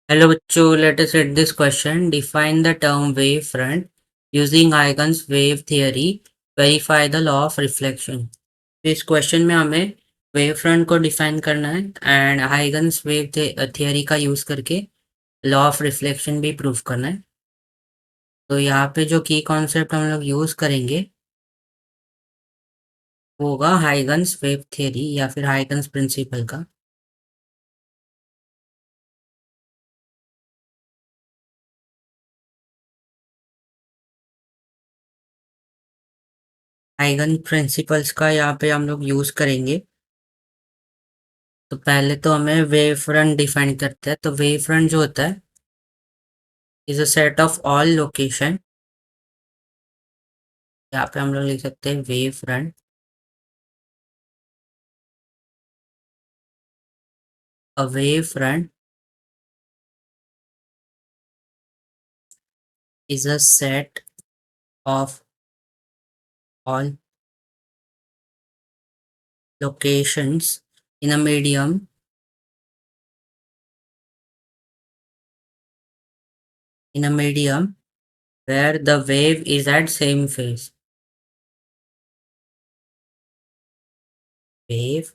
Hello बच्चों, let us read this question. Define the term wave front using Huygens wave theory. Verify the law of reflection. तो इस question में हमें wave front को define करना है एंड हाइगन्स वेव थियरी का use करके लॉ ऑफ रिफ्लेक्शन भी प्रूव करना है। तो यहाँ पे जो की कॉन्सेप्ट हम लोग यूज करेंगे वो होगा हाइगन्स वेव थियरी या फिर हाइगन्स प्रिंसिपल का। हाइगन प्रिंसिपल्स का यहाँ पे हम लोग यूज करेंगे। तो पहले तो हमें वेव फ्रंट डिफाइन करते हैं। तो वेव फ्रंट जो होता है is a set of all location. यहाँ पे हम लोग लिख सकते हैं wave front. A wave front is a set of all locations in a medium where the wave is at same phase. Wave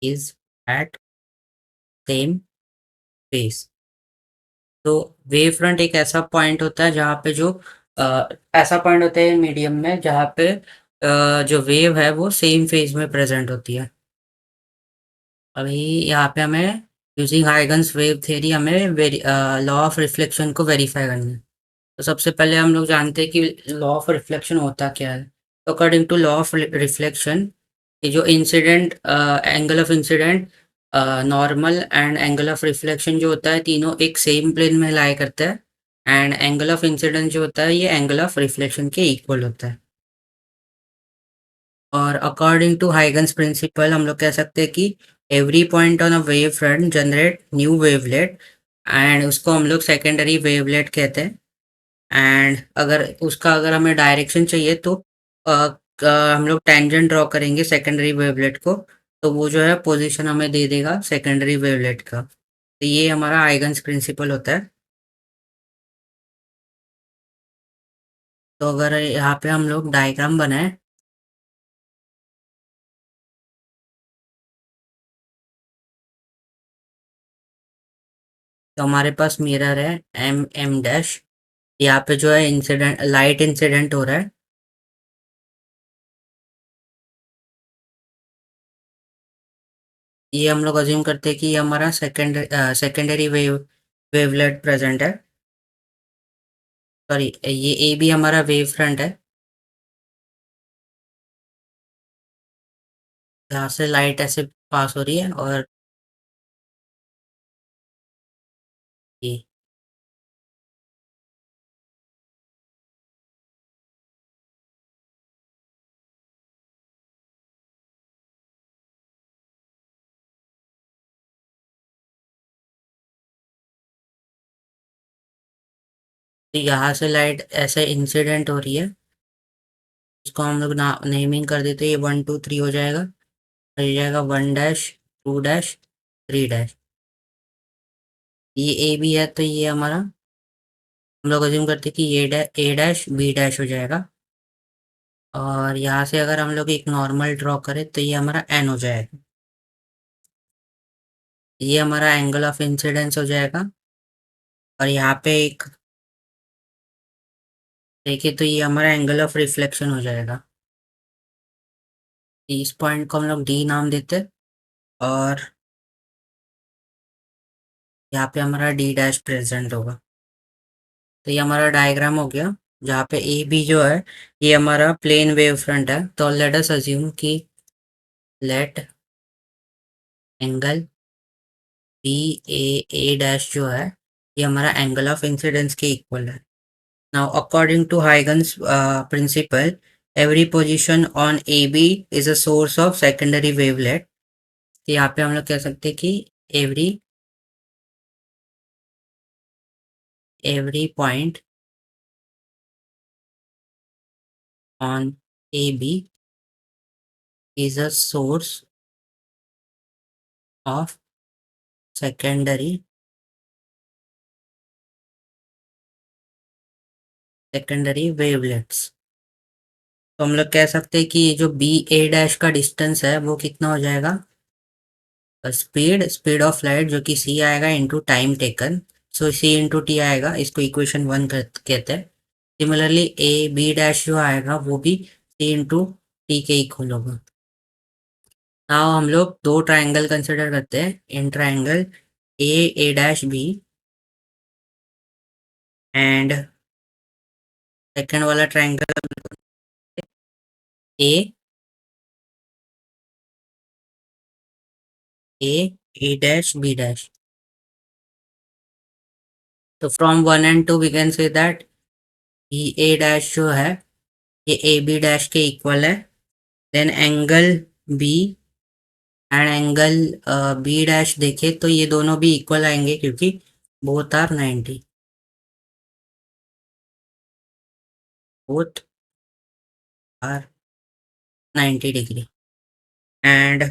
is at same phase. तो wave front एक ऐसा पॉइंट होता है जहाँ पे ऐसा पॉइंट होता है मीडियम में जहाँ पे जो वेव है वो सेम फेज में प्रेजेंट होती है। अभी यहाँ पे हमें यूजिंग हाइगन्स वेव थ्योरी हमें लॉ ऑफ रिफ्लेक्शन को वेरीफाई करना है। तो सबसे पहले हम लोग जानते हैं कि लॉ ऑफ रिफ्लेक्शन होता क्या है। तो according to law of reflection ये जो incident angle of incident normal and angle of reflection जो होता है तीनों एक सेम प्लेन में लाई करता है एंड एंगल ऑफ इंसिडेंट जो होता है ये एंगल ऑफ रिफ्लेक्शन के इक्वल होता है। और अकॉर्डिंग टू हाइगन्स प्रिंसिपल हम लोग कह सकते हैं कि every point on a wave front generate new wavelet and उसको हम लोग सेकेंडरी वेवलेट कहते हैं। एंड अगर हमें डायरेक्शन चाहिए तो अ, हम लोग टेंजेंट ड्रॉ करेंगे सेकेंडरी वेवलेट को। तो वो जो है पोजीशन हमें दे देगा सेकेंडरी वेवलेट का। तो ये हमारा आइगन्स प्रिंसिपल होता है। तो अगर यहाँ पे हम लोग डायग्राम बनाए तो हमारे पास मिरर है एम एम डैश। यहाँ पे जो है इंसिडेंट लाइट इंसिडेंट हो रहा है। ये हम लोग अज्यूम करते हैं कि ये हमारा सेकेंडरी वेवलेट प्रेजेंट है। सॉरी, ये ए भी हमारा वेव फ्रंट है। यहाँ से लाइट ऐसे पास हो रही है और ये तो यहाँ से लाइट ऐसे इंसिडेंट हो रही है। इसको हम लोग नेमिंग कर देते हैं। ये 1 2 3 हो जाएगा और ये जाएगा 1 डैश 2 डैश 3 डैश। ये ए भी है तो ये हमारा हम लोग अज्यूम करते हैं कि ये ए डैश बी डैश हो जाएगा। और यहाँ से अगर हम लोग एक नॉर्मल ड्रॉ करें तो ये हमारा एन हो जाएगा। ये हमारा एंगल ऑफ इंसिडेंस हो जाएगा। और यहाँ पे एक देखिए तो ये हमारा एंगल ऑफ रिफ्लेक्शन हो जाएगा। इस पॉइंट को हम लोग डी नाम देते हैं। और यहाँ पे हमारा डी डैश प्रेजेंट होगा। तो ये हमारा डायग्राम हो गया जहाँ पे ए बी जो है ये हमारा प्लेन वेव फ्रंट है। तो लेट अस अज्यूम कि let angle B A dash जो है ये हमारा एंगल ऑफ इंसिडेंस के इक्वल है। Now according to Huygens principle every position on A B is a source of secondary wavelet. तो यहाँ पे हम लोग कह सकते हैं कि every every point on A B is a source of secondary secondary wavelets. तो हम लोग कह सकते हैं कि ये जो बी ए डैश का डिस्टेंस है वो कितना हो जाएगा, स्पीड ऑफ लाइट जो कि सी आएगा इंटू टाइम टेकन, सो सी इंटू टी आएगा, इसको इक्वेशन 1 कहते हैं। सिमिलरली ए बी डैश जो आएगा वो भी सी इंटू टी के इक्वल होगा। नाउ हम लोग दो ट्राइंगल कंसिडर करते हैं in triangle A A dash B and second वाला triangle A A A dash B dash. तो from 1 and 2 we can say that E A dash जो है ये ए बी डैश के इक्वल है, then angle B and angle B dash देखे तो ये दोनों भी इक्वल आएंगे क्योंकि both are 90, both are 90 degree. And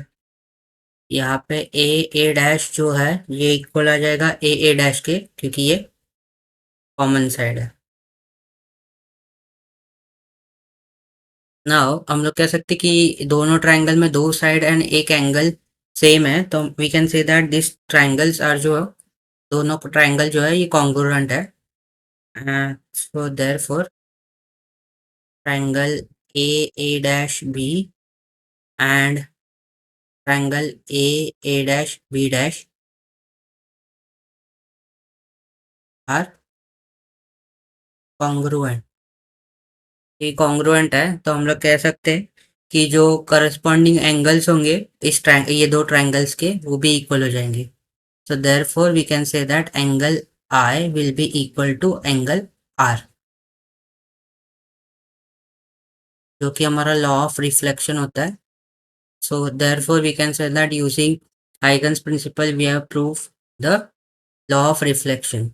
यहाँ पे ए ए डैश जो है ये इक्वल आ जाएगा ए ए डैश के क्योंकि ये कॉमन साइड है। नाउ हम लोग कह सकते कि दोनों ट्राइंगल में दो साइड एंड एक एंगल सेम है, तो we can say that this triangles are जो दोनों ट्राइंगल जो है ये कॉन्ग्रुएंट है। So therefore triangle A A dash B and triangle A A dash B dash are congruent. ये कॉन्ग्रुएंट है तो हम लोग कह सकते हैं कि जो करस्पॉन्डिंग एंगल्स होंगे इस ये दो ट्राइंगल्स के वो भी इक्वल हो जाएंगे। So therefore we can say that angle I will be equal to angle R, जो कि हमारा लॉ ऑफ रिफ्लेक्शन होता है। So therefore we can say that using Huygens principle we have proved the law of reflection.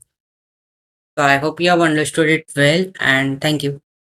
So I hope you have understood it well and thank you.